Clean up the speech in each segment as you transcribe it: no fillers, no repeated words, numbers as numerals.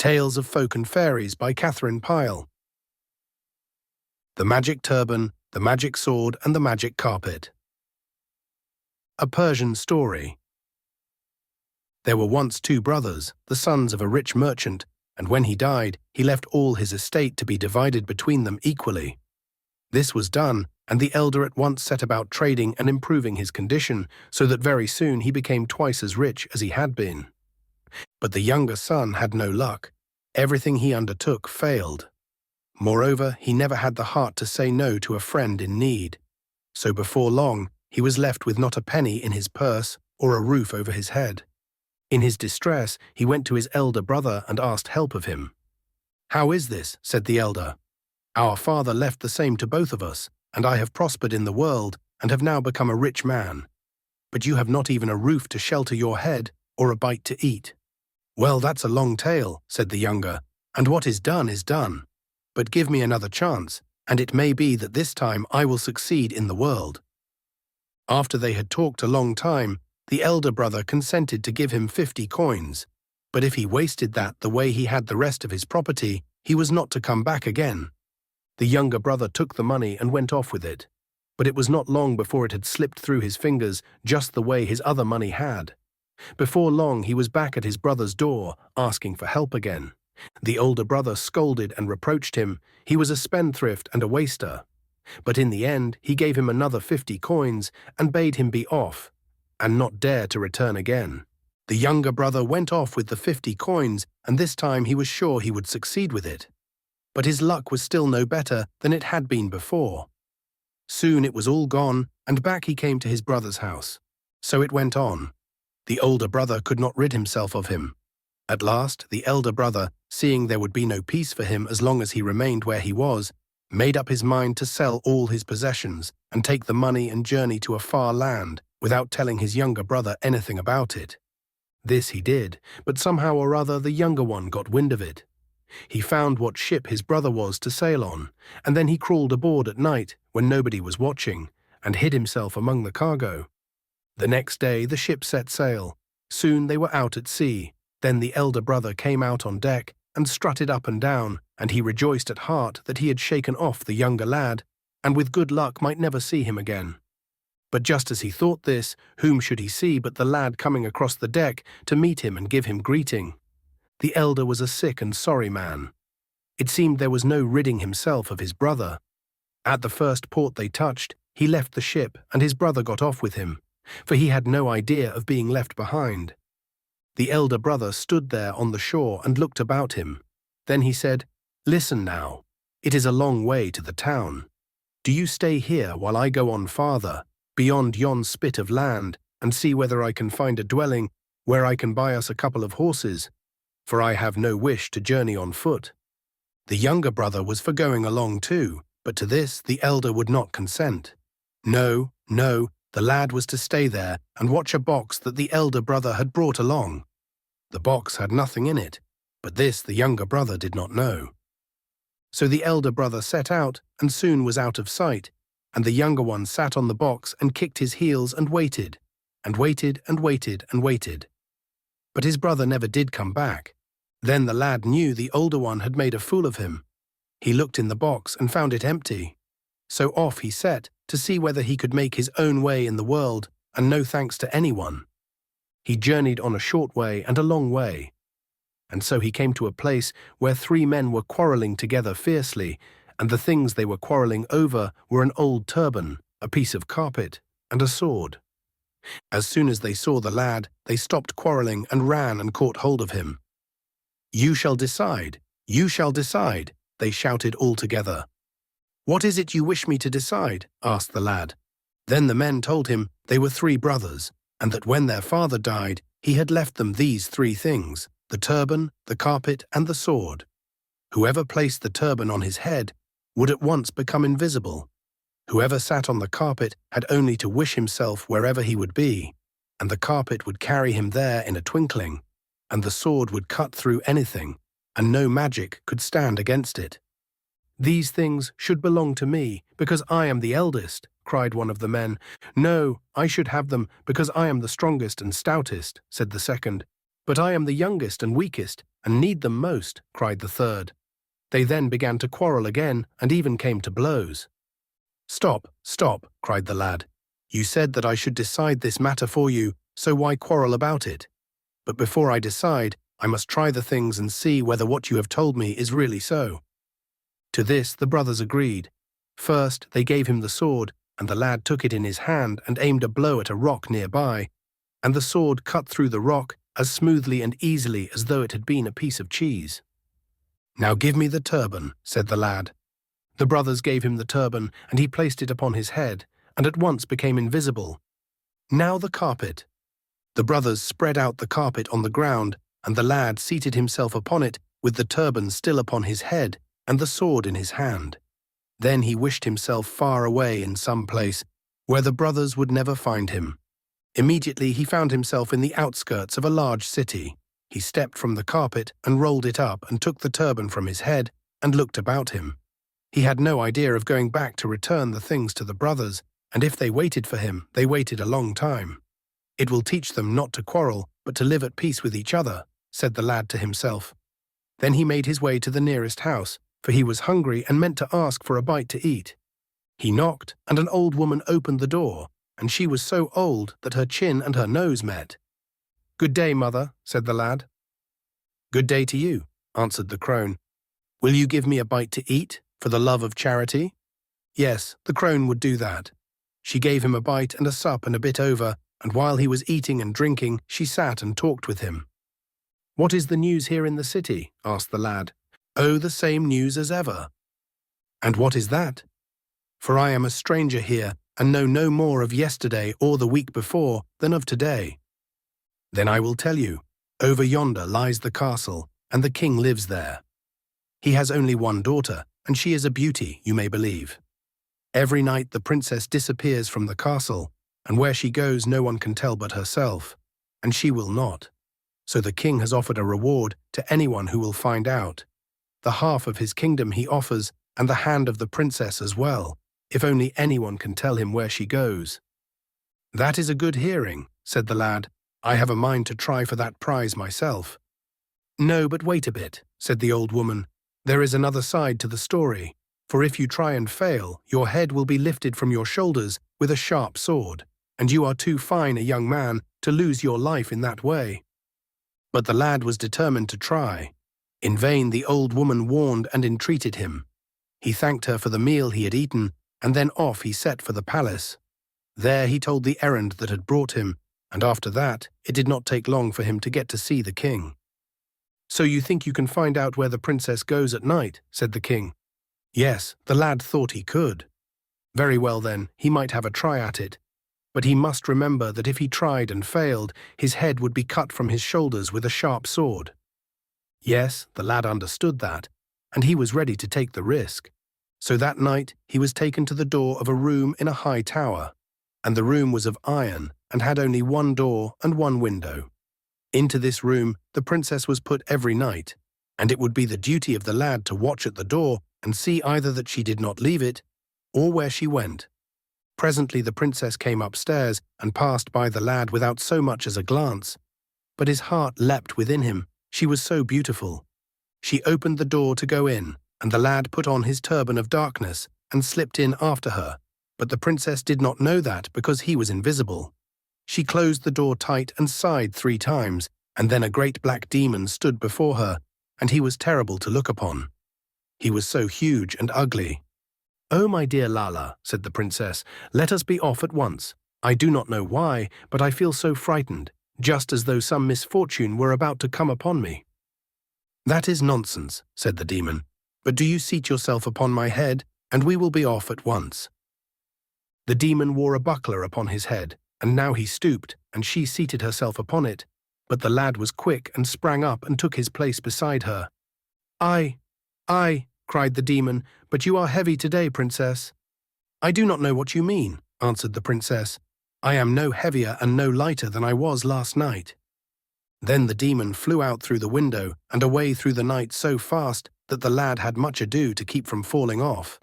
Tales of Folk and Fairies by Catherine Pyle. The Magic Turban, the Magic Sword, and the Magic Carpet. A Persian story. There were once two brothers, the sons of a rich merchant, and when he died, he left all his estate to be divided between them equally. This was done, and the elder at once set about trading and improving his condition, so that very soon he became twice as rich as he had been. But the younger son had no luck. Everything he undertook failed. Moreover, he never had the heart to say no to a friend in need. So before long, he was left with not a penny in his purse or a roof over his head. In his distress, he went to his elder brother and asked help of him. "How is this?" said the elder. "Our father left the same to both of us, and I have prospered in the world and have now become a rich man. But you have not even a roof to shelter your head or a bite to eat." "Well, that's a long tale," said the younger, "and what is done is done. But give me another chance, and it may be that this time I will succeed in the world." After they had talked a long time, the elder brother consented to give him 50 coins, but if he wasted that the way he had the rest of his property, he was not to come back again. The younger brother took the money and went off with it, but it was not long before it had slipped through his fingers just the way his other money had. Before long, he was back at his brother's door, asking for help again. The older brother scolded and reproached him. He was a spendthrift and a waster. But in the end, he gave him another 50 coins and bade him be off, and not dare to return again. The younger brother went off with the 50 coins, and this time he was sure he would succeed with it. But his luck was still no better than it had been before. Soon it was all gone, and back he came to his brother's house. So it went on. The older brother could not rid himself of him. At last, the elder brother, seeing there would be no peace for him as long as he remained where he was, made up his mind to sell all his possessions and take the money and journey to a far land without telling his younger brother anything about it. This he did, but somehow or other the younger one got wind of it. He found what ship his brother was to sail on, and then he crawled aboard at night when nobody was watching and hid himself among the cargo. The next day the ship set sail. Soon they were out at sea. Then the elder brother came out on deck and strutted up and down, and he rejoiced at heart that he had shaken off the younger lad, and with good luck might never see him again. But just as he thought this, whom should he see but the lad coming across the deck to meet him and give him greeting? The elder was a sick and sorry man. It seemed there was no ridding himself of his brother. At the first port they touched, he left the ship, and his brother got off with him, for he had no idea of being left behind. The elder brother stood there on the shore and looked about him. Then he said, "Listen now, it is a long way to the town. Do you stay here while I go on farther, beyond yon spit of land, and see whether I can find a dwelling where I can buy us a couple of horses, for I have no wish to journey on foot." The younger brother was for going along too, but to this the elder would not consent. No, the lad was to stay there and watch a box that the elder brother had brought along. The box had nothing in it, but this the younger brother did not know. So the elder brother set out and soon was out of sight, and the younger one sat on the box and kicked his heels and waited, and waited and waited and waited. But his brother never did come back. Then the lad knew the older one had made a fool of him. He looked in the box and found it empty. So off he set to see whether he could make his own way in the world, and no thanks to anyone. He journeyed on a short way and a long way. And so he came to a place where 3 men were quarrelling together fiercely, and the things they were quarrelling over were an old turban, a piece of carpet, and a sword. As soon as they saw the lad, they stopped quarrelling and ran and caught hold of him. "You shall decide, you shall decide," they shouted all together. "What is it you wish me to decide?" asked the lad. Then the men told him they were 3 brothers, and that when their father died, he had left them these 3 things, the turban, the carpet, and the sword. Whoever placed the turban on his head would at once become invisible. Whoever sat on the carpet had only to wish himself wherever he would be, and the carpet would carry him there in a twinkling, and the sword would cut through anything, and no magic could stand against it. "These things should belong to me, because I am the eldest," cried one of the men. "No, I should have them because I am the strongest and stoutest," said the second. "But I am the youngest and weakest, and need them most," cried the third. They then began to quarrel again and even came to blows. "Stop, stop," cried the lad. "You said that I should decide this matter for you, so why quarrel about it? But before I decide, I must try the things and see whether what you have told me is really so." To this the brothers agreed. First they gave him the sword, and the lad took it in his hand and aimed a blow at a rock nearby, and the sword cut through the rock as smoothly and easily as though it had been a piece of cheese. "Now give me the turban," said the lad. The brothers gave him the turban, and he placed it upon his head, and at once became invisible. "Now the carpet." The brothers spread out the carpet on the ground, and the lad seated himself upon it with the turban still upon his head and the sword in his hand. Then he wished himself far away in some place where the brothers would never find him. Immediately he found himself in the outskirts of a large city. He stepped from the carpet and rolled it up and took the turban from his head and looked about him. He had no idea of going back to return the things to the brothers, and if they waited for him, they waited a long time. "It will teach them not to quarrel, but to live at peace with each other," said the lad to himself. Then he made his way to the nearest house, for he was hungry and meant to ask for a bite to eat. He knocked, and an old woman opened the door, and she was so old that her chin and her nose met. "Good day, mother," said the lad. "Good day to you," answered the crone. "Will you give me a bite to eat, for the love of charity?" Yes, the crone would do that. She gave him a bite and a sup and a bit over, and while he was eating and drinking, she sat and talked with him. "What is the news here in the city?" asked the lad. "Oh, the same news as ever." "And what is that?" "For I am a stranger here, and know no more of yesterday or the week before than of today." "Then I will tell you. Over yonder lies the castle, and the king lives there. He has only one daughter, and she is a beauty, you may believe. Every night the princess disappears from the castle, and where she goes no one can tell but herself, and she will not. So the king has offered a reward to anyone who will find out. The half of his kingdom he offers, and the hand of the princess as well, if only anyone can tell him where she goes." "That is a good hearing," said the lad. "I have a mind to try for that prize myself." "No, but wait a bit," said the old woman. "There is another side to the story, for if you try and fail, your head will be lifted from your shoulders with a sharp sword, and you are too fine a young man to lose your life in that way." But the lad was determined to try. In vain the old woman warned and entreated him. He thanked her for the meal he had eaten, and then off he set for the palace. There he told the errand that had brought him, and after that it did not take long for him to get to see the king. "So you think you can find out where the princess goes at night?" said the king. Yes, the lad thought he could. Very well then, he might have a try at it. But he must remember that if he tried and failed, his head would be cut from his shoulders with a sharp sword. Yes, the lad understood that, and he was ready to take the risk. So that night he was taken to the door of a room in a high tower, and the room was of iron and had only one door and one window. Into this room the princess was put every night, and it would be the duty of the lad to watch at the door and see either that she did not leave it, or where she went. Presently the princess came upstairs and passed by the lad without so much as a glance. But his heart leapt within him. She was so beautiful. She opened the door to go in, and the lad put on his turban of darkness and slipped in after her. But the princess did not know that because he was invisible. She closed the door tight and sighed 3 times, and then a great black demon stood before her, and he was terrible to look upon. He was so huge and ugly. "Oh, my dear Lala," said the princess, "let us be off at once. I do not know why, but I feel so frightened, just as though some misfortune were about to come upon me." "That is nonsense," said the demon, "but do you seat yourself upon my head, and we will be off at once." The demon wore a buckler upon his head, and now he stooped, and she seated herself upon it, but the lad was quick and sprang up and took his place beside her. "I," cried the demon, "but you are heavy today, princess." "I do not know what you mean," answered the princess. "I am no heavier and no lighter than I was last night." Then the demon flew out through the window and away through the night so fast that the lad had much ado to keep from falling off.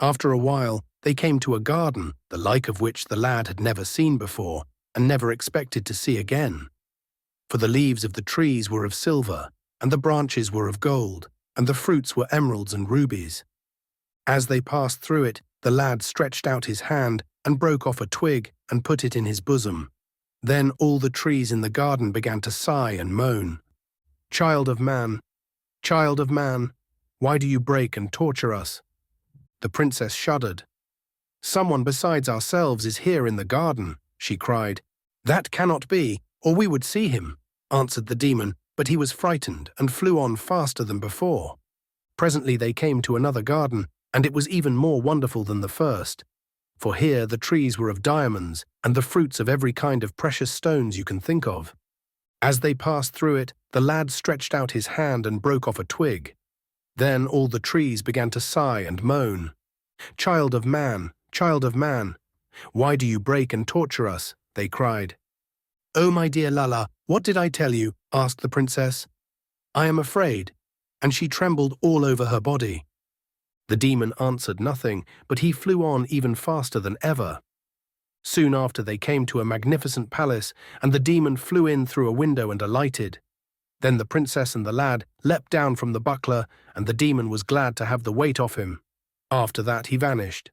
After a while, they came to a garden, the like of which the lad had never seen before and never expected to see again. For the leaves of the trees were of silver, and the branches were of gold, and the fruits were emeralds and rubies. As they passed through it, the lad stretched out his hand and broke off a twig and put it in his bosom. Then all the trees in the garden began to sigh and moan. Child of man, why do you break and torture us? The princess shuddered. Someone besides ourselves is here in the garden, she cried. That cannot be, or we would see him, answered the demon, but he was frightened and flew on faster than before. Presently they came to another garden, and it was even more wonderful than the first. For here the trees were of diamonds, and the fruits of every kind of precious stones you can think of. As they passed through it, the lad stretched out his hand and broke off a twig. Then all the trees began to sigh and moan. Child of man, why do you break and torture us? They cried. Oh, my dear Lala, what did I tell you? Asked the princess. I am afraid, and she trembled all over her body. The demon answered nothing, but he flew on even faster than ever. Soon after they came to a magnificent palace, and the demon flew in through a window and alighted. Then the princess and the lad leapt down from the buckler, and the demon was glad to have the weight off him. After that he vanished.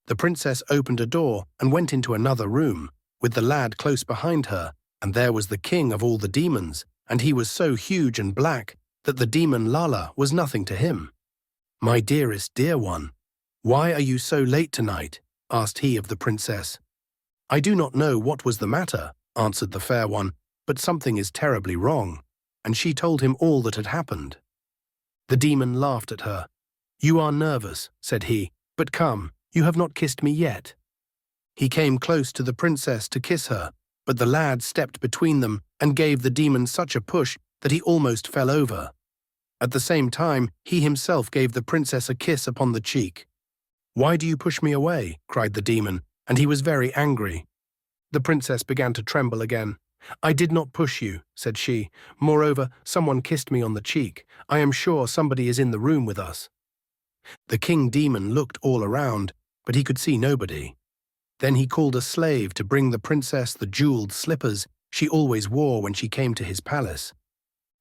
The princess opened a door and went into another room, with the lad close behind her, and there was the king of all the demons, and he was so huge and black that the demon Lala was nothing to him. My dearest dear one, why are you so late tonight? Asked he of the princess. I do not know what was the matter, answered the fair one, but something is terribly wrong, and she told him all that had happened. The demon laughed at her. You are nervous, said he, but come, you have not kissed me yet. He came close to the princess to kiss her, but the lad stepped between them and gave the demon such a push that he almost fell over. At the same time, he himself gave the princess a kiss upon the cheek. Why do you push me away? Cried the demon, and he was very angry. The princess began to tremble again. I did not push you, said she. Moreover, someone kissed me on the cheek. I am sure somebody is in the room with us. The king demon looked all around, but he could see nobody. Then he called a slave to bring the princess the jeweled slippers she always wore when she came to his palace.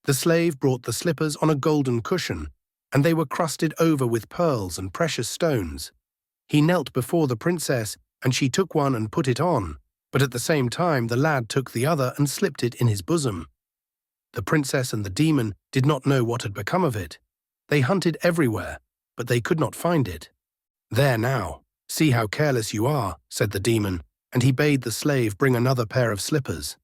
The slave brought the slippers on a golden cushion, and they were crusted over with pearls and precious stones. He knelt before the princess, and she took one and put it on, but at the same time the lad took the other and slipped it in his bosom. The princess and the demon did not know what had become of it. They hunted everywhere, but they could not find it. There now, see how careless you are, said the demon, and he bade the slave bring another pair of slippers.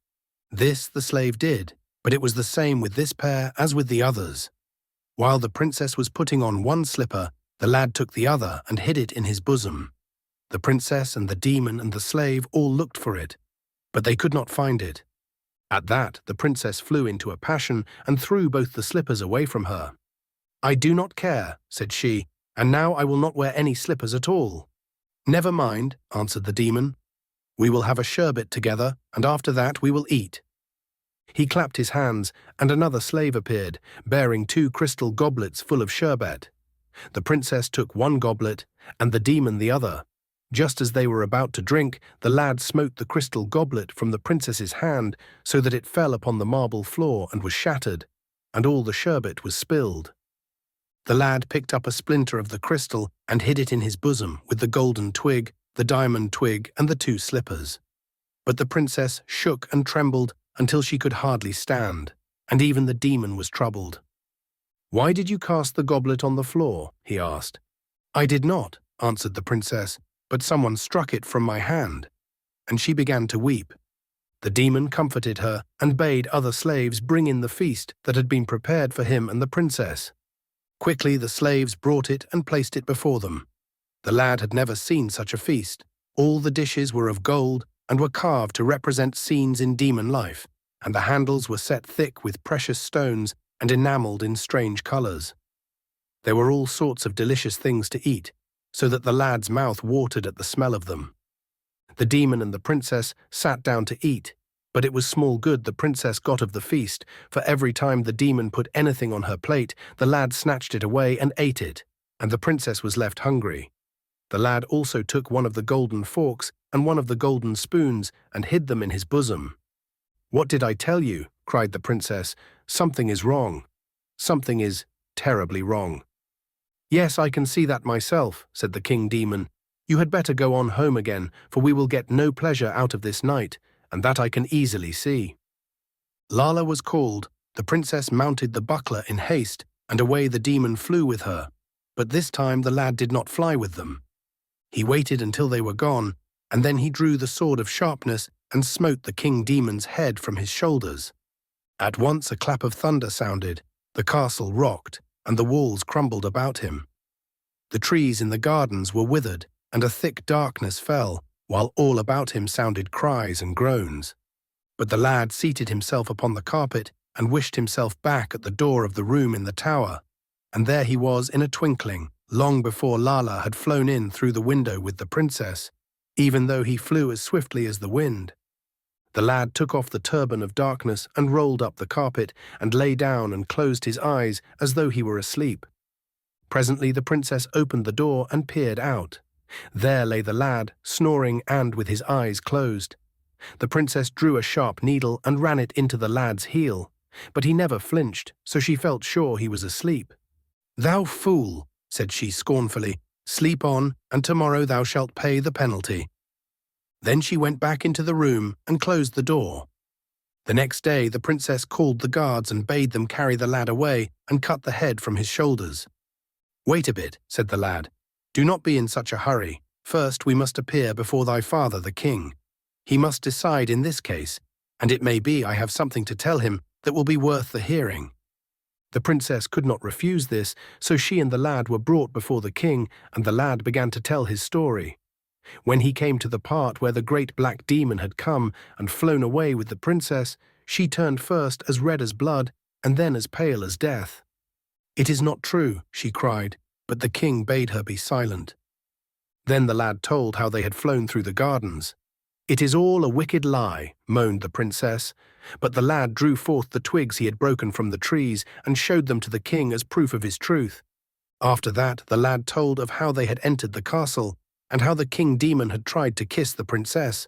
This the slave did, but it was the same with this pair as with the others. While the princess was putting on one slipper, the lad took the other and hid it in his bosom. The princess and the demon and the slave all looked for it, but they could not find it. At that, the princess flew into a passion and threw both the slippers away from her. I do not care, said she, and now I will not wear any slippers at all. Never mind, answered the demon. We will have a sherbet together, and after that we will eat. He clapped his hands, and another slave appeared, bearing 2 crystal goblets full of sherbet. The princess took one goblet, and the demon the other. Just as they were about to drink, the lad smote the crystal goblet from the princess's hand so that it fell upon the marble floor and was shattered, and all the sherbet was spilled. The lad picked up a splinter of the crystal and hid it in his bosom with the golden twig, the diamond twig, and the 2 slippers. But the princess shook and trembled until she could hardly stand, and even the demon was troubled. Why did you cast the goblet on the floor? He asked. I did not, answered the princess, but someone struck it from my hand. And she began to weep. The demon comforted her and bade other slaves bring in the feast that had been prepared for him and the princess. Quickly the slaves brought it and placed it before them. The lad had never seen such a feast. All the dishes were of gold and were carved to represent scenes in demon life, and the handles were set thick with precious stones and enameled in strange colors. There were all sorts of delicious things to eat, so that the lad's mouth watered at the smell of them. The demon and the princess sat down to eat, but it was small good the princess got of the feast, for every time the demon put anything on her plate, the lad snatched it away and ate it, and the princess was left hungry. The lad also took one of the golden forks and one of the golden spoons and hid them in his bosom. What did I tell you? Cried the princess. Something is wrong. Something is terribly wrong. Yes, I can see that myself, said the king demon. You had better go on home again, for we will get no pleasure out of this night, and that I can easily see. Lala was called. The princess mounted the buckler in haste, and away the demon flew with her. But this time the lad did not fly with them. He waited until they were gone, and then he drew the sword of sharpness and smote the king demon's head from his shoulders. At once a clap of thunder sounded, the castle rocked, and the walls crumbled about him. The trees in the gardens were withered, and a thick darkness fell, while all about him sounded cries and groans. But the lad seated himself upon the carpet and wished himself back at the door of the room in the tower, and there he was in a twinkling, long before Lala had flown in through the window with the princess, even though he flew as swiftly as the wind. The lad took off the turban of darkness and rolled up the carpet and lay down and closed his eyes as though he were asleep. Presently the princess opened the door and peered out. There lay the lad, snoring and with his eyes closed. The princess drew a sharp needle and ran it into the lad's heel, but he never flinched, so she felt sure he was asleep. "Thou fool," said she scornfully, "sleep on, and tomorrow thou shalt pay the penalty." Then she went back into the room and closed the door. The next day the princess called the guards and bade them carry the lad away and cut the head from his shoulders. "Wait a bit," said the lad. "Do not be in such a hurry. First we must appear before thy father the king. He must decide in this case, and it may be I have something to tell him that will be worth the hearing." The princess could not refuse this, so she and the lad were brought before the king, and the lad began to tell his story. When he came to the part where the great black demon had come and flown away with the princess, she turned first as red as blood and then as pale as death. "It is not true," she cried, but the king bade her be silent. Then the lad told how they had flown through the gardens. "It is all a wicked lie," moaned the princess, but the lad drew forth the twigs he had broken from the trees and showed them to the king as proof of his truth. After that the lad told of how they had entered the castle, and how the king demon had tried to kiss the princess,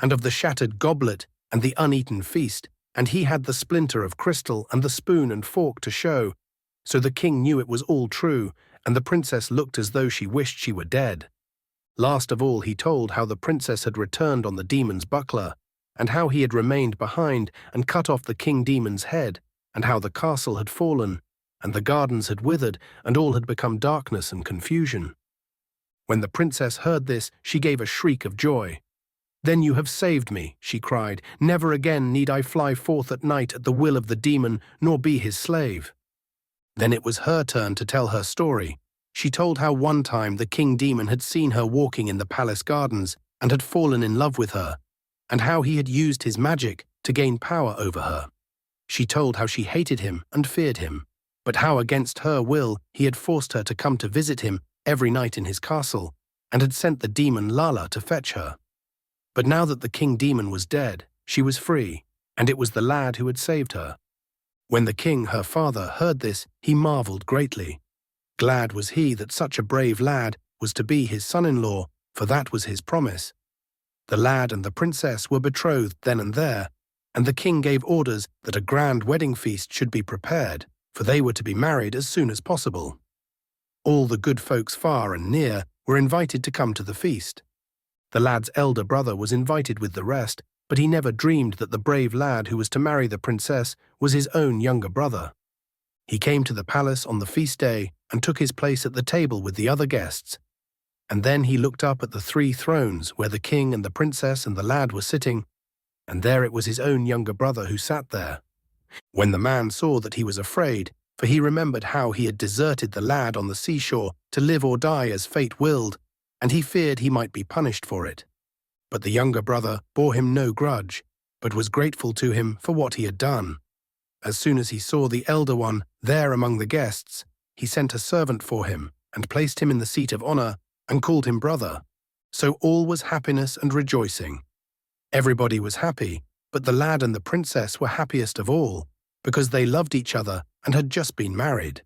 and of the shattered goblet and the uneaten feast, and he had the splinter of crystal and the spoon and fork to show. So the king knew it was all true, and the princess looked as though she wished she were dead. Last of all he told how the princess had returned on the demon's buckler, and how he had remained behind and cut off the king demon's head, and how the castle had fallen, and the gardens had withered, and all had become darkness and confusion. When the princess heard this, she gave a shriek of joy. "Then you have saved me," she cried. "Never again need I fly forth at night at the will of the demon, nor be his slave." Then it was her turn to tell her story. She told how one time the king demon had seen her walking in the palace gardens and had fallen in love with her, and how he had used his magic to gain power over her. She told how she hated him and feared him, but how against her will he had forced her to come to visit him every night in his castle, and had sent the demon Lala to fetch her. But now that the king demon was dead, she was free, and it was the lad who had saved her. When the king, her father, heard this, he marveled greatly. Glad was he that such a brave lad was to be his son-in-law, for that was his promise. The lad and the princess were betrothed then and there, and the king gave orders that a grand wedding feast should be prepared, for they were to be married as soon as possible. All the good folks far and near were invited to come to the feast. The lad's elder brother was invited with the rest, but he never dreamed that the brave lad who was to marry the princess was his own younger brother. He came to the palace on the feast day and took his place at the table with the other guests. And then he looked up at the 3 thrones where the king and the princess and the lad were sitting, and there it was his own younger brother who sat there. When the man saw that, he was afraid, for he remembered how he had deserted the lad on the seashore to live or die as fate willed, and he feared he might be punished for it. But the younger brother bore him no grudge, but was grateful to him for what he had done. As soon as he saw the elder one there among the guests, he sent a servant for him and placed him in the seat of honor and called him brother. So all was happiness and rejoicing. Everybody was happy, but the lad and the princess were happiest of all, because they loved each other and had just been married.